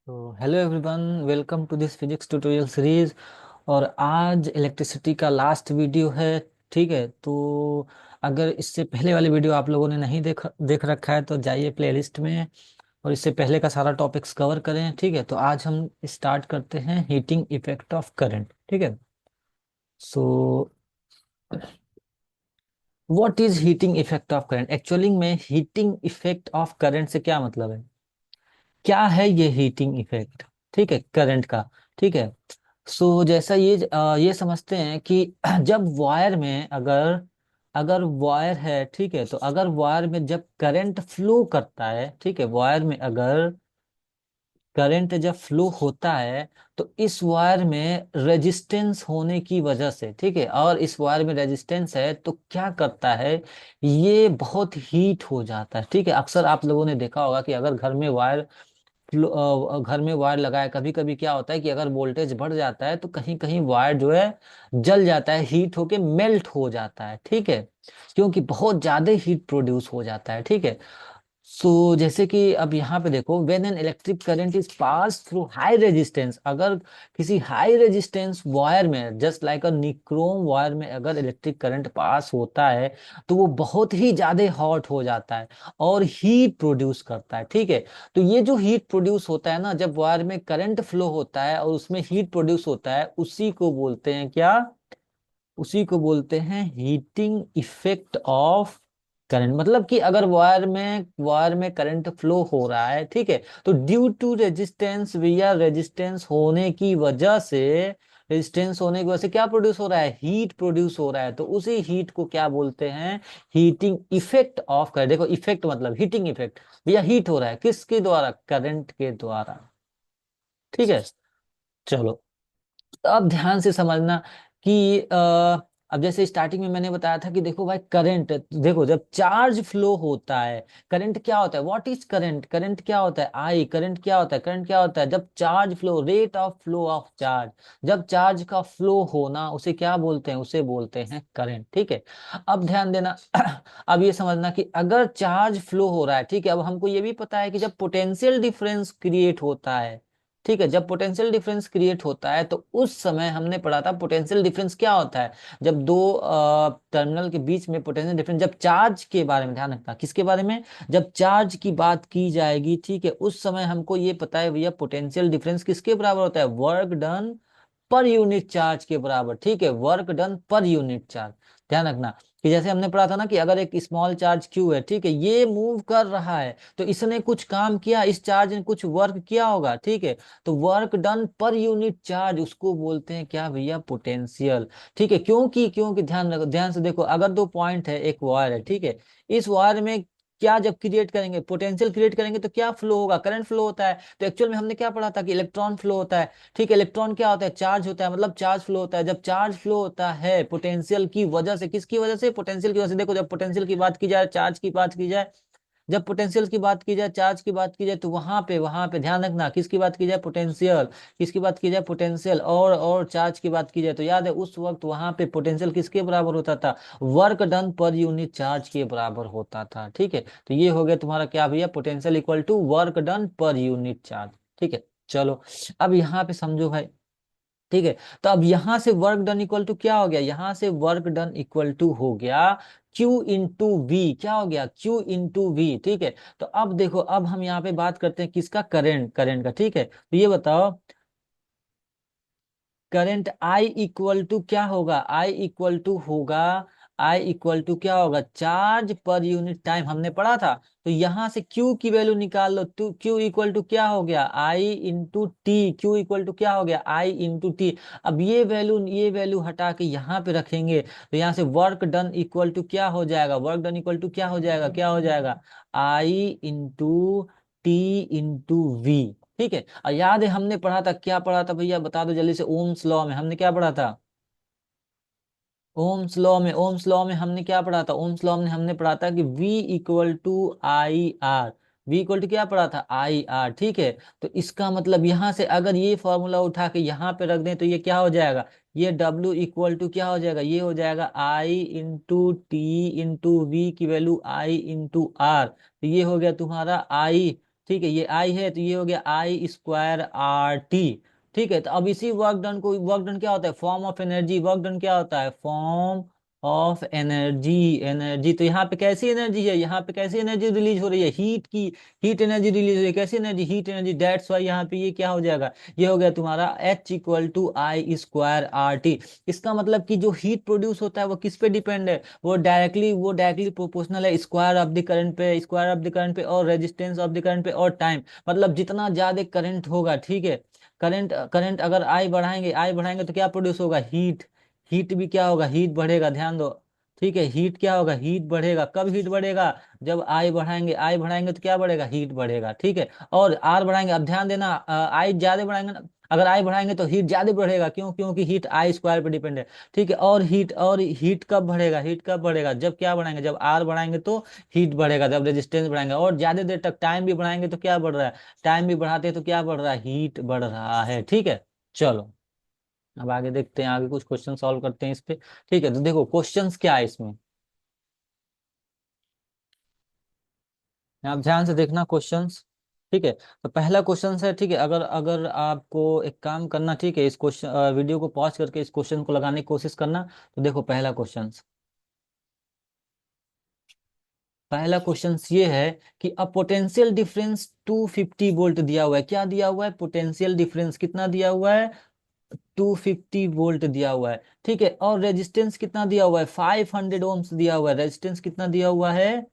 तो hello everyone, welcome to this physics tutorial series. और आज इलेक्ट्रिसिटी का लास्ट वीडियो है। ठीक है, तो अगर इससे पहले वाली वीडियो आप लोगों ने नहीं देख रखा है तो जाइए प्लेलिस्ट में और इससे पहले का सारा टॉपिक्स कवर करें। ठीक है, तो आज हम स्टार्ट करते हैं हीटिंग इफेक्ट ऑफ करंट। ठीक है, so what is heating effect of current? Actually में हीटिंग इफेक्ट ऑफ करंट से क्या मतलब है, क्या है ये हीटिंग इफेक्ट? ठीक है, करंट का। ठीक है, सो जैसा ये समझते हैं कि जब वायर में अगर अगर वायर है, ठीक है, तो अगर वायर में जब करंट फ्लो करता है, ठीक है, वायर में अगर करंट जब फ्लो होता है तो इस वायर में रेजिस्टेंस होने की वजह से, ठीक है, और इस वायर में रेजिस्टेंस है तो क्या करता है, ये बहुत हीट हो जाता है। ठीक है, अक्सर आप लोगों ने देखा होगा कि अगर घर में वायर लगा है, कभी कभी क्या होता है कि अगर वोल्टेज बढ़ जाता है तो कहीं कहीं वायर जो है जल जाता है, हीट होके मेल्ट हो जाता है। ठीक है, क्योंकि बहुत ज्यादा हीट प्रोड्यूस हो जाता है। ठीक है, सो जैसे कि अब यहाँ पे देखो, when an electric current is pass through high resistance, अगर किसी हाई रेजिस्टेंस वायर में, जस्ट लाइक अ निक्रोम वायर में अगर इलेक्ट्रिक करंट पास होता है तो वो बहुत ही ज्यादा हॉट हो जाता है और हीट प्रोड्यूस करता है। ठीक है, तो ये जो हीट प्रोड्यूस होता है ना, जब वायर में करंट फ्लो होता है और उसमें हीट प्रोड्यूस होता है, उसी को बोलते हैं क्या? उसी को बोलते हैं हीटिंग इफेक्ट ऑफ करंट। मतलब कि अगर वायर में करंट फ्लो हो रहा है, ठीक है, तो ड्यू टू रेजिस्टेंस, या रेजिस्टेंस होने की वजह से क्या प्रोड्यूस हो रहा है? हीट प्रोड्यूस हो रहा है। तो उसी हीट को क्या बोलते हैं? Heating effect of current. देखो, इफेक्ट मतलब हीटिंग इफेक्ट, भैया हीट हो रहा है किसके द्वारा? करंट के द्वारा। ठीक है, चलो, तो अब ध्यान से समझना कि अब जैसे स्टार्टिंग में मैंने बताया था कि देखो भाई, करंट, देखो जब चार्ज फ्लो होता है, करंट क्या होता है? What is current? करंट क्या होता है? आई। करंट क्या होता है? करंट क्या होता है? जब charge flow, rate of flow of charge, जब चार्ज का फ्लो होना, उसे क्या बोलते हैं? उसे बोलते हैं करंट। ठीक है, अब ध्यान देना अब ये समझना कि अगर चार्ज फ्लो हो रहा है, ठीक है, अब हमको ये भी पता है कि जब पोटेंशियल डिफरेंस क्रिएट होता है, ठीक है, जब पोटेंशियल डिफरेंस क्रिएट होता है तो उस समय हमने पढ़ा था पोटेंशियल डिफरेंस क्या होता है। जब दो टर्मिनल के बीच में पोटेंशियल डिफरेंस, जब चार्ज के बारे में ध्यान रखना, किसके बारे में? जब चार्ज की बात की जाएगी, ठीक है, उस समय हमको ये पता है भैया, पोटेंशियल डिफरेंस किसके बराबर होता है? Work done per unit charge के बराबर। ठीक है, work done per unit charge. ध्यान रखना कि जैसे हमने पढ़ा था ना कि अगर एक स्मॉल चार्ज क्यू है, ठीक है, ये मूव कर रहा है तो इसने कुछ काम किया, इस चार्ज ने कुछ वर्क किया होगा। ठीक है, तो work done per unit charge उसको बोलते हैं क्या भैया? पोटेंशियल। ठीक है, क्योंकि ध्यान से देखो, अगर दो पॉइंट है, एक वायर है, ठीक है, इस वायर में क्या जब क्रिएट करेंगे, पोटेंशियल क्रिएट करेंगे तो क्या फ्लो होगा? करंट फ्लो होता है। तो एक्चुअल में हमने क्या पढ़ा था कि इलेक्ट्रॉन फ्लो होता है। ठीक है, इलेक्ट्रॉन क्या होता है? चार्ज होता है, मतलब चार्ज फ्लो होता है। जब चार्ज फ्लो होता है पोटेंशियल की वजह से, किसकी वजह से? पोटेंशियल की वजह से। देखो, जब पोटेंशियल की बात की जाए, चार्ज की बात की जाए, जब पोटेंशियल की बात की जाए, चार्ज की बात की जाए, तो वहां पे ध्यान रखना, किसकी बात की जाए? पोटेंशियल। किसकी बात की जाए? पोटेंशियल। और चार्ज की बात की जाए तो याद है उस वक्त वहां पे पोटेंशियल किसके बराबर होता था? Work done per unit charge के बराबर होता था। ठीक है, तो ये हो गया तुम्हारा क्या भैया? Potential equal to work done per unit charge. ठीक है, चलो, अब यहाँ पे समझो भाई। ठीक है, तो अब यहां से वर्क डन इक्वल टू क्या हो गया? यहां से वर्क डन इक्वल टू हो गया Q इंटू वी। क्या हो गया? Q into V. ठीक है, तो अब देखो, अब हम यहाँ पे बात करते हैं किसका? करंट का। ठीक है, तो ये बताओ, करंट आई इक्वल टू क्या होगा? आई इक्वल टू क्या होगा? चार्ज पर यूनिट टाइम, हमने पढ़ा था। तो यहां से Q की वैल्यू निकाल लो, तो Q इक्वल टू क्या हो गया? I into T. Q equal to क्या हो गया? I into T. अब ये वैल्यू हटा के यहाँ पे रखेंगे तो यहाँ से वर्क डन इक्वल टू क्या हो जाएगा? वर्क डन इक्वल टू क्या हो जाएगा? आई इंटू टी इंटू वी। ठीक है, और याद है हमने पढ़ा था, क्या पढ़ा था भैया? बता दो जल्दी से। ओम्स लॉ में हमने क्या पढ़ा था? ओम्स लॉ में हमने क्या पढ़ा था? ओम्स लॉ में हमने पढ़ा था कि V equal to I R. V equal to क्या पढ़ा था? I R. ठीक है, तो इसका मतलब यहां से अगर ये फॉर्मूला उठा के यहाँ पे रख दें तो ये क्या हो जाएगा? ये W इक्वल टू क्या हो जाएगा? ये हो जाएगा आई इंटू टी इंटू वी की वैल्यू आई इंटू आर। तो ये हो गया तुम्हारा आई। ठीक है, ये आई है तो ये हो गया आई स्क्वायर आर टी। ठीक है, तो अब इसी वर्क डन को, वर्क डन क्या होता है, form of energy, work done क्या होता है, फॉर्म ऑफ एनर्जी। एनर्जी तो यहाँ पे कैसी एनर्जी है, यहाँ पे कैसी एनर्जी रिलीज हो रही है, हीट की, हीट एनर्जी रिलीज हो रही है, कैसी energy, heat energy. That's why यहाँ पे ये क्या हो जाएगा, ये हो गया तुम्हारा H equal to I square R T. इसका मतलब कि जो हीट प्रोड्यूस होता है वो किस पे डिपेंड है, वो डायरेक्टली प्रोपोर्शनल है स्क्वायर ऑफ द करंट पे, स्क्वायर ऑफ द करंट पे, और रेजिस्टेंस ऑफ द करंट पे, और टाइम। मतलब जितना ज्यादा करंट होगा, ठीक है, करंट करंट अगर आई बढ़ाएंगे तो क्या प्रोड्यूस होगा, हीट। हीट भी क्या होगा, हीट बढ़ेगा, ध्यान दो। ठीक है, हीट क्या होगा, हीट बढ़ेगा। कब हीट बढ़ेगा, जब आई बढ़ाएंगे तो क्या बढ़ेगा, हीट बढ़ेगा। ठीक है, और आर बढ़ाएंगे, अब ध्यान देना, आई ज्यादा बढ़ाएंगे ना, अगर आई बढ़ाएंगे तो हीट ज्यादा बढ़ेगा, क्यों, क्योंकि हीट आई स्क्वायर पे डिपेंड है। ठीक है, और हीट कब बढ़ेगा, हीट कब बढ़ेगा, जब क्या बढ़ाएंगे, जब आर बढ़ाएंगे तो हीट बढ़ेगा, जब रेजिस्टेंस बढ़ाएंगे, और ज्यादा देर तक टाइम भी बढ़ाएंगे तो क्या बढ़ रहा है, टाइम भी बढ़ाते हैं तो क्या बढ़ रहा है, हीट बढ़ रहा है। ठीक है, चलो अब आगे देखते हैं, आगे कुछ क्वेश्चन सॉल्व करते हैं इस पे। ठीक है, तो देखो क्वेश्चंस क्या है इसमें, आप ध्यान से देखना क्वेश्चंस। ठीक है, तो पहला क्वेश्चन है, ठीक है, अगर अगर आपको एक काम करना, ठीक है, इस क्वेश्चन वीडियो को पॉज करके इस क्वेश्चन को लगाने की कोशिश करना। तो देखो पहला क्वेश्चन ये है कि अ पोटेंशियल डिफरेंस 250 वोल्ट दिया हुआ है, क्या दिया हुआ है, पोटेंशियल डिफरेंस कितना दिया हुआ है, 250 वोल्ट दिया हुआ है। ठीक है, और रेजिस्टेंस कितना दिया हुआ है, 500 ओम्स दिया हुआ है, रेजिस्टेंस कितना दिया हुआ है,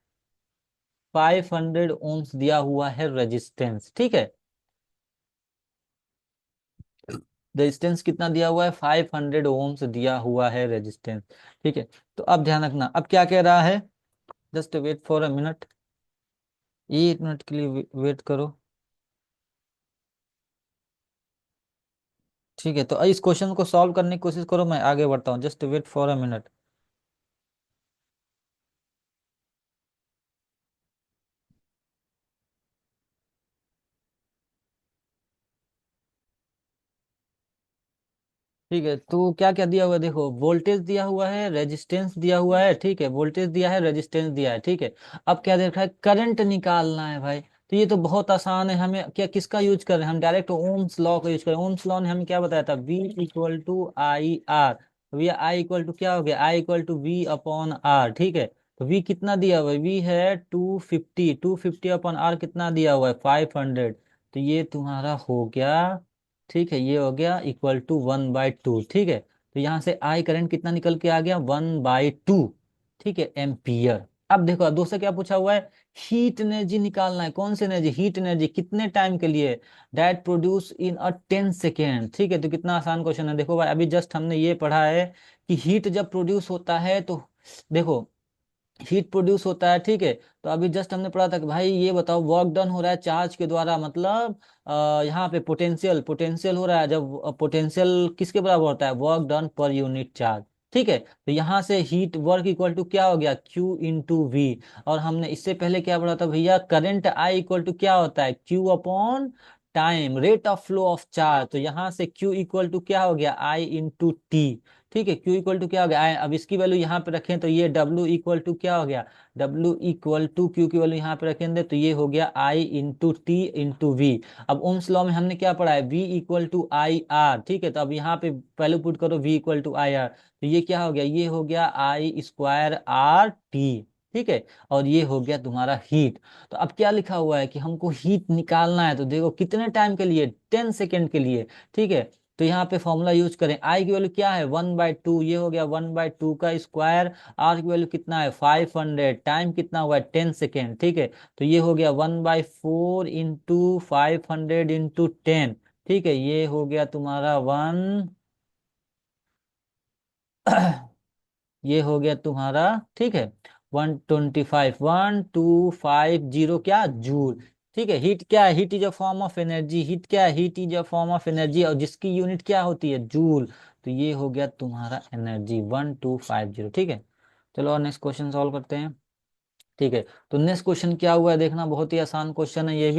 500 ओम्स दिया हुआ है रेजिस्टेंस। ठीक है, रेजिस्टेंस कितना दिया हुआ है, 500 ओम्स दिया हुआ है रेजिस्टेंस। ठीक है, तो अब ध्यान रखना, अब क्या कह रहा है, just wait for a minute, 1 minute के लिए वेट करो। ठीक है, तो इस क्वेश्चन को सॉल्व करने की कोशिश करो, मैं आगे बढ़ता हूँ, just wait for a minute. ठीक है, तो क्या क्या दिया हुआ है, देखो वोल्टेज दिया हुआ है, रेजिस्टेंस दिया हुआ है। ठीक है, वोल्टेज दिया है, रेजिस्टेंस दिया है। ठीक है, अब क्या देख रहा है, करंट निकालना है भाई। तो ये तो बहुत आसान है, हमें क्या, किसका यूज कर रहे हैं हम, डायरेक्ट ओम्स लॉ का यूज कर रहे हैं। ओम्स लॉ ने हमें क्या बताया था, V equal to I R. भैया आई इक्वल टू क्या हो गया, I equal to V upon R. ठीक है, तो V कितना दिया हुआ है, V है 250, 250 अपॉन आर कितना दिया हुआ है, 500। तो ये तुम्हारा हो गया, ठीक है, ये हो गया इक्वल टू 1/2। ठीक है, तो यहाँ से आई करंट कितना निकल के आ गया, 1/2। ठीक है, एम्पियर। अब देखो, अब दूसरा क्या पूछा हुआ है, हीट एनर्जी निकालना है, कौन सी एनर्जी, हीट एनर्जी कितने टाइम के लिए, that produce in a 10 second. ठीक है, तो कितना आसान क्वेश्चन है, देखो भाई, अभी जस्ट हमने ये पढ़ा है कि हीट जब प्रोड्यूस होता है तो देखो, हीट प्रोड्यूस होता है। ठीक है, तो अभी जस्ट हमने पढ़ा था कि भाई ये बताओ, वर्क डन हो रहा है चार्ज के द्वारा, मतलब यहाँ पे पोटेंशियल पोटेंशियल हो रहा है, जब पोटेंशियल किसके बराबर होता है, work done per unit charge. ठीक है, तो यहाँ से हीट वर्क इक्वल टू क्या हो गया, Q इंटू वी। और हमने इससे पहले क्या पढ़ा था भैया, करंट आई इक्वल टू क्या होता है, Q upon time, rate of flow of charge. तो यहाँ से Q इक्वल टू क्या हो गया, आई इंटू टी। ठीक है, Q इक्वल टू क्या हो गया, अब इसकी वैल्यू यहाँ पे रखें तो ये W इक्वल टू क्या हो गया, W इक्वल टू Q की वैल्यू यहाँ पे रखेंगे तो ये हो गया I into T into V. अब ओम्स लॉ में हमने क्या पढ़ा है, V equal to I R. ठीक है, तो अब यहाँ पे पहले पुट करो V equal to I R, तो ये क्या हो गया, ये हो गया आई स्क्वायर आर टी। ठीक है, और ये हो गया तुम्हारा हीट। तो अब क्या लिखा हुआ है कि हमको हीट निकालना है, तो देखो कितने टाइम के लिए, 10 सेकेंड के लिए। ठीक है, तो यहाँ पे फॉर्मूला यूज करें, आई की वैल्यू क्या है, 1/2, ये हो गया 1/2 का स्क्वायर, आर की वैल्यू कितना है, 500, टाइम कितना हुआ है, 10 सेकेंड। ठीक है, तो ये हो गया 1/4 इंटू 500 इंटू 10। ठीक है, ये हो गया तुम्हारा ये हो गया तुम्हारा, ठीक है, 125 क्या जूल। ठीक है, हीट क्या है, heat is a form of energy, heat क्या है, heat is a form of energy, और जिसकी यूनिट क्या होती है, जूल। तो ये हो गया तुम्हारा एनर्जी 1250। ठीक है, चलो और नेक्स्ट क्वेश्चन सॉल्व करते हैं। ठीक है, तो नेक्स्ट क्वेश्चन क्या हुआ है, देखना बहुत ही आसान क्वेश्चन है ये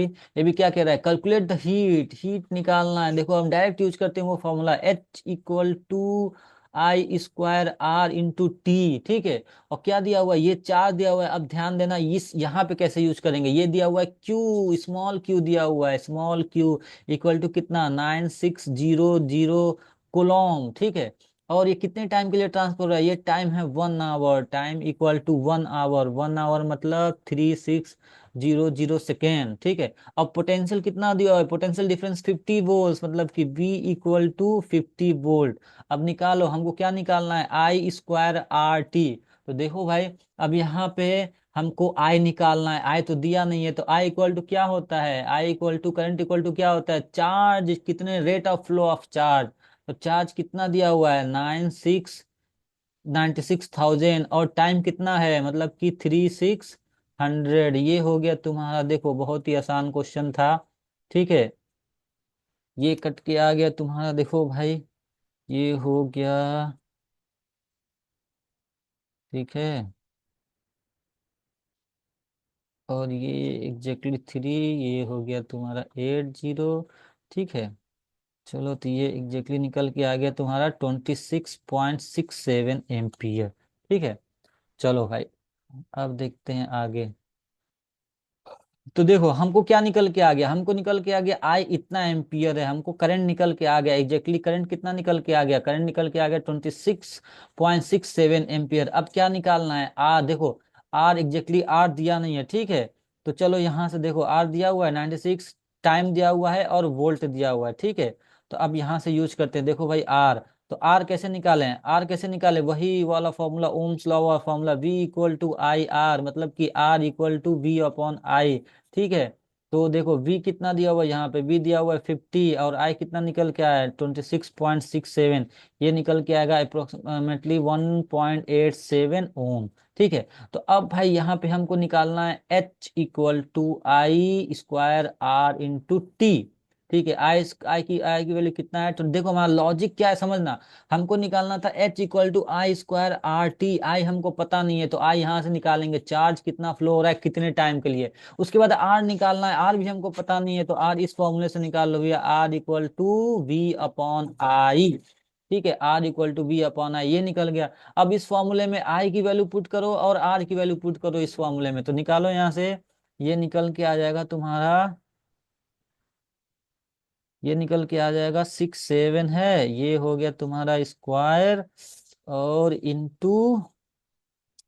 भी क्या कह रहा है, कैलकुलेट द हीट, हीट निकालना है। देखो हम डायरेक्ट यूज करते हैं वो formula, H equal to I square R into T, ठीक है। और क्या दिया हुआ है, ये चार्ज दिया हुआ है। अब ध्यान देना इस यहाँ पे कैसे यूज करेंगे, ये दिया हुआ है क्यू, स्मॉल क्यू दिया हुआ है, स्मॉल क्यू इक्वल टू कितना 9600 कोलॉम, ठीक है। और ये कितने टाइम के लिए ट्रांसफर हो रहा है, ये टाइम है 1 hour, time equal to 1 hour, 1 hour मतलब 3600 सेकेंड, ठीक है। अब पोटेंशियल कितना दिया हुआ है, पोटेंशियल डिफरेंस 50 वोल्ट, मतलब कि V इक्वल टू 50 वोल्ट। अब निकालो, हमको क्या निकालना है, आई स्क्वायर आर टी। तो देखो भाई, अब यहाँ पे हमको आई निकालना है, आई तो दिया नहीं है, तो आई इक्वल टू क्या होता है, I equal to current equal to क्या होता है, चार्ज कितने, rate of flow of charge. तो चार्ज कितना दिया हुआ है, 96,000, और टाइम कितना है, मतलब कि 3600। ये हो गया तुम्हारा, देखो बहुत ही आसान क्वेश्चन था, ठीक है। ये कट के आ गया तुम्हारा, देखो भाई ये हो गया, ठीक है। और ये एग्जैक्टली 3, ये हो गया तुम्हारा 80, ठीक है। चलो, तो ये एग्जैक्टली निकल के आ गया तुम्हारा 26.67 एम्पियर, ठीक है। चलो भाई, अब देखते हैं आगे। तो देखो हमको क्या निकल के आ गया, हमको निकल के आ गया आई इतना एम्पियर है, हमको करंट निकल के आ गया एग्जैक्टली, करंट कितना निकल के आ गया, करंट निकल के आ गया 26.67 एम्पियर। अब क्या निकालना है, आर, देखो आर एग्जैक्टली आर दिया नहीं है, ठीक है। तो चलो यहाँ से देखो, आर दिया हुआ है 96, टाइम दिया हुआ है और वोल्ट दिया हुआ है, ठीक है। तो अब यहाँ से यूज करते हैं, देखो भाई आर, तो आर कैसे निकालें, आर कैसे निकालें, वही वाला फॉर्मूला, ओम्स लॉ वाला formula, V equal to I R, मतलब कि R equal to V upon I, ठीक है। तो देखो v कितना दिया हुआ है, यहाँ पे v दिया हुआ है 50, और i कितना निकल के आया है 26.67, ये निकल के आएगा अप्रोक्सीमेटली 1.87 ओम, ठीक है। तो अब भाई यहाँ पे हमको निकालना है h equal to I square R into T, ठीक है। आई की वैल्यू कितना है, तो देखो हमारा लॉजिक क्या है समझना, हमको निकालना था h equal to I square R T, I हमको पता नहीं है, तो आई यहाँ से निकालेंगे, चार्ज कितना फ्लो हो रहा है कितने टाइम के लिए। उसके बाद आर निकालना है, आर भी हमको पता नहीं है, तो आर इस फॉर्मूले से निकाल लो भैया, R equal to V upon I, ठीक है। R equal to V upon I, ये निकल गया। अब इस फॉर्मूले में आई की वैल्यू पुट करो और आर की वैल्यू पुट करो इस फॉर्मूले में, तो निकालो यहाँ से, ये निकल के आ जाएगा तुम्हारा, ये निकल के आ जाएगा 67 है, ये हो गया तुम्हारा स्क्वायर, और इंटू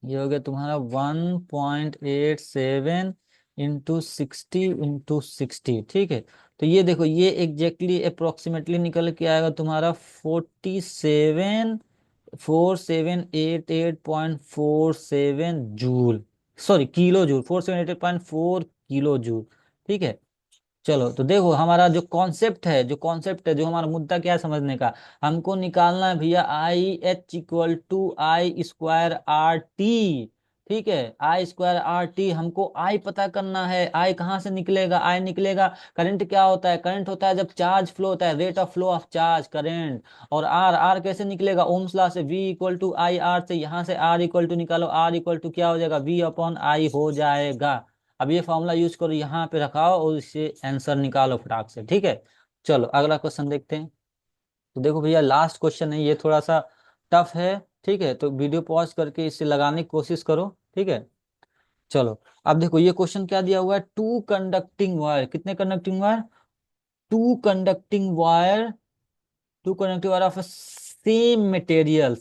ये हो गया तुम्हारा 1.87 इंटू 60 इंटू 60, ठीक है। तो ये देखो, ये एग्जैक्टली अप्रोक्सीमेटली निकल के आएगा तुम्हारा 47,488.47 joule, kilo joule, 4788.4 kilo joule, ठीक है। चलो, तो देखो हमारा जो कॉन्सेप्ट है, जो हमारा मुद्दा क्या है समझने का, हमको निकालना है भैया I H equal to I square R T, ठीक है। आई स्क्वायर आर टी, हमको आई पता करना है, आई कहाँ से निकलेगा, आई निकलेगा, करंट क्या होता है, करंट होता है जब चार्ज फ्लो होता है, rate of flow of charge current. और आर, आर कैसे निकलेगा, ओम्स लॉ से, V equal to I R से, यहाँ से आर इक्वल टू निकालो, आर इक्वल टू क्या हो जाएगा, वी अपॉन आई हो जाएगा। अब ये फॉर्मूला यूज करो, यहाँ पे रखाओ और इससे आंसर निकालो फटाक से, ठीक है। चलो अगला क्वेश्चन देखते हैं। तो देखो भैया, लास्ट क्वेश्चन है, ये थोड़ा सा टफ है, ठीक है। तो वीडियो पॉज करके इसे लगाने की कोशिश करो, ठीक है। चलो, अब देखो ये क्वेश्चन क्या दिया हुआ है, टू कंडक्टिंग वायर, कितने conducting wire, two conducting wire, two conductive wire of same material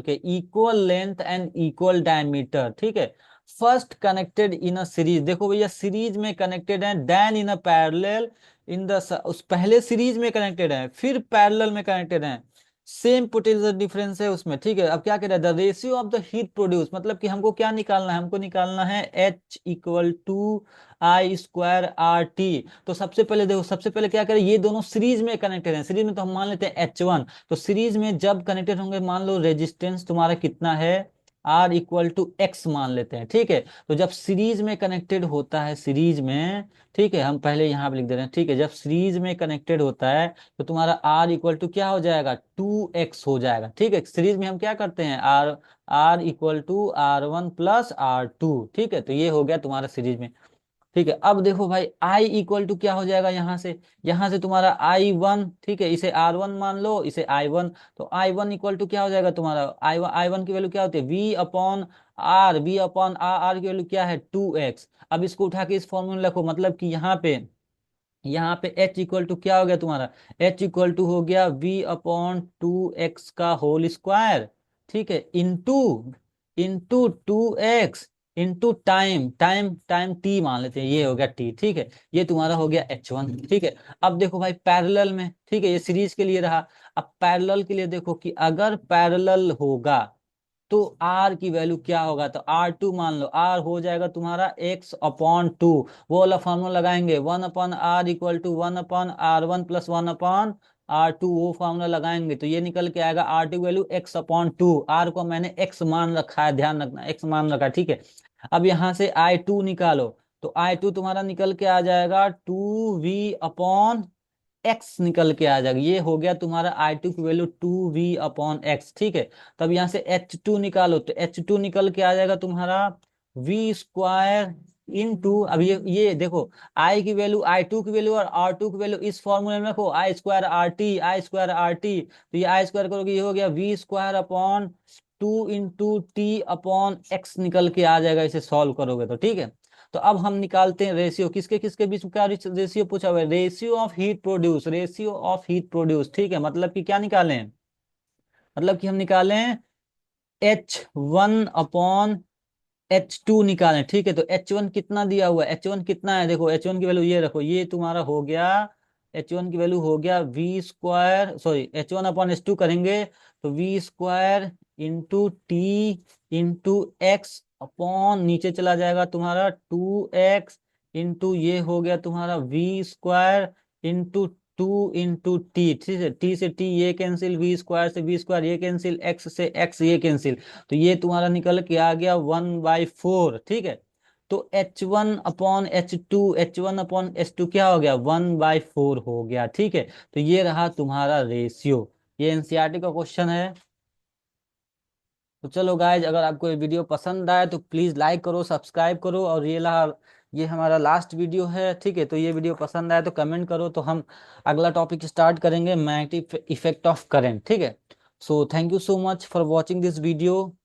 के equal length and equal diameter, ठीक है। First connected in a series, देखो भैया सीरीज में कनेक्टेड है, then in a parallel in the, उस पहले सीरीज में कनेक्टेड है फिर पैरेलल में कनेक्टेड है, सेम पोटेंशियल डिफरेंस है उसमें, ठीक है। अब क्या कह रहा है, the ratio of the heat produce, मतलब कि हमको क्या निकालना है, हमको निकालना है H equal to I square R T. तो सबसे पहले देखो, सबसे पहले क्या करें, ये दोनों सीरीज में कनेक्टेड हैं, सीरीज में तो हम मान लेते हैं H1, तो सीरीज में जब कनेक्टेड होंगे, मान लो रेजिस्टेंस तुम्हारा कितना है, R इक्वल टू एक्स मान लेते हैं, ठीक है। तो जब सीरीज में कनेक्टेड होता है, सीरीज में, ठीक है, हम पहले यहाँ पे लिख दे रहे हैं, ठीक है। जब सीरीज में कनेक्टेड होता है तो तुम्हारा R इक्वल टू क्या हो जाएगा, 2x हो जाएगा, ठीक है। सीरीज में हम क्या करते हैं, R R equal to R1 plus R2, ठीक है। तो ये हो गया तुम्हारा सीरीज में, ठीक है। अब देखो भाई I इक्वल टू क्या हो जाएगा यहाँ से तुम्हारा I1, ठीक है, इसे R1 मान लो, इसे I1। तो I1 इक्वल टू क्या हो जाएगा तुम्हारा, I1 की वैल्यू क्या होती है, V अपॉन R की वैल्यू क्या है 2x। अब इसको उठा के इस फॉर्मूला रखो, मतलब कि यहाँ पे H इक्वल टू क्या हो गया तुम्हारा, H इक्वल टू हो गया V अपॉन 2x का होल स्क्वायर, ठीक है, into 2x into time time time T मान लेते हैं, ये हो गया टी, ठीक है। ये तुम्हारा हो गया H1, ठीक है। अब देखो भाई पैरेलल में, ठीक है, ये सीरीज के लिए रहा। अब पैरेलल के लिए देखो कि अगर पैरेलल होगा तो R की वैल्यू क्या होगा, तो R2 मान लो, R हो जाएगा तुम्हारा x/2। वो वाला फॉर्मूला लगाएंगे, 1/r equal to 1/r1 plus 1/r2, वो फॉर्मूला लगाएंगे तो ये निकल के आएगा R2 की वैल्यू x/2। R को मैंने x मान रखा है, ध्यान रखना x मान रखा है, ठीक है। अब यहाँ से I2 निकालो, तो I2 तुम्हारा निकल के आ जाएगा 2v/x निकल के आ जाएगा। ये हो गया तुम्हारा I2 की वैल्यू 2v/x, ठीक है। तब यहाँ से H2 निकालो, तो H2 निकल के आ जाएगा तुम्हारा v² इंटू, अब ये देखो I की वैल्यू, I2 की वैल्यू और R2 की वैल्यू इस फॉर्मूले में रखो, I² RT तो ये I² करोगे, ये हो गया v²/2 × t/x निकल के आ जाएगा, इसे सॉल्व करोगे तो, ठीक है। तो अब हम निकालते हैं रेशियो, किसके किसके बीच में क्या रेशियो पूछा हुआ है, रेशियो ऑफ हीट प्रोड्यूस, ठीक है। मतलब कि क्या निकालें, मतलब कि हम निकालें H1/H2 निकालें, ठीक है। तो H1 कितना दिया हुआ है, H1 कितना है, देखो H1 की वैल्यू ये रखो, ये तुम्हारा हो गया, H1 की वैल्यू हो गया H1/H2 करेंगे तो v² × t × x अपॉन नीचे चला जाएगा तुम्हारा 2x इंटू ये हो गया तुम्हारा v² × 2 × t, ठीक है। टी से टी ये कैंसिल, v² से v², ये कैंसिल, x से x ये कैंसिल, तो ये तुम्हारा निकल के आ गया 1/4, ठीक है। तो H1/H2 क्या हो गया, 1/4 हो गया, ठीक है। तो ये रहा तुम्हारा रेशियो, ये एनसीईआरटी का क्वेश्चन है। तो चलो गाइज, अगर आपको ये वीडियो पसंद आए तो प्लीज़ लाइक करो, सब्सक्राइब करो, और ये हमारा लास्ट वीडियो है, ठीक है। तो ये वीडियो पसंद आए तो कमेंट करो, तो हम अगला टॉपिक स्टार्ट करेंगे, मैग्नेटिक इफेक्ट ऑफ करंट, ठीक है। So thank you so much for watching this video.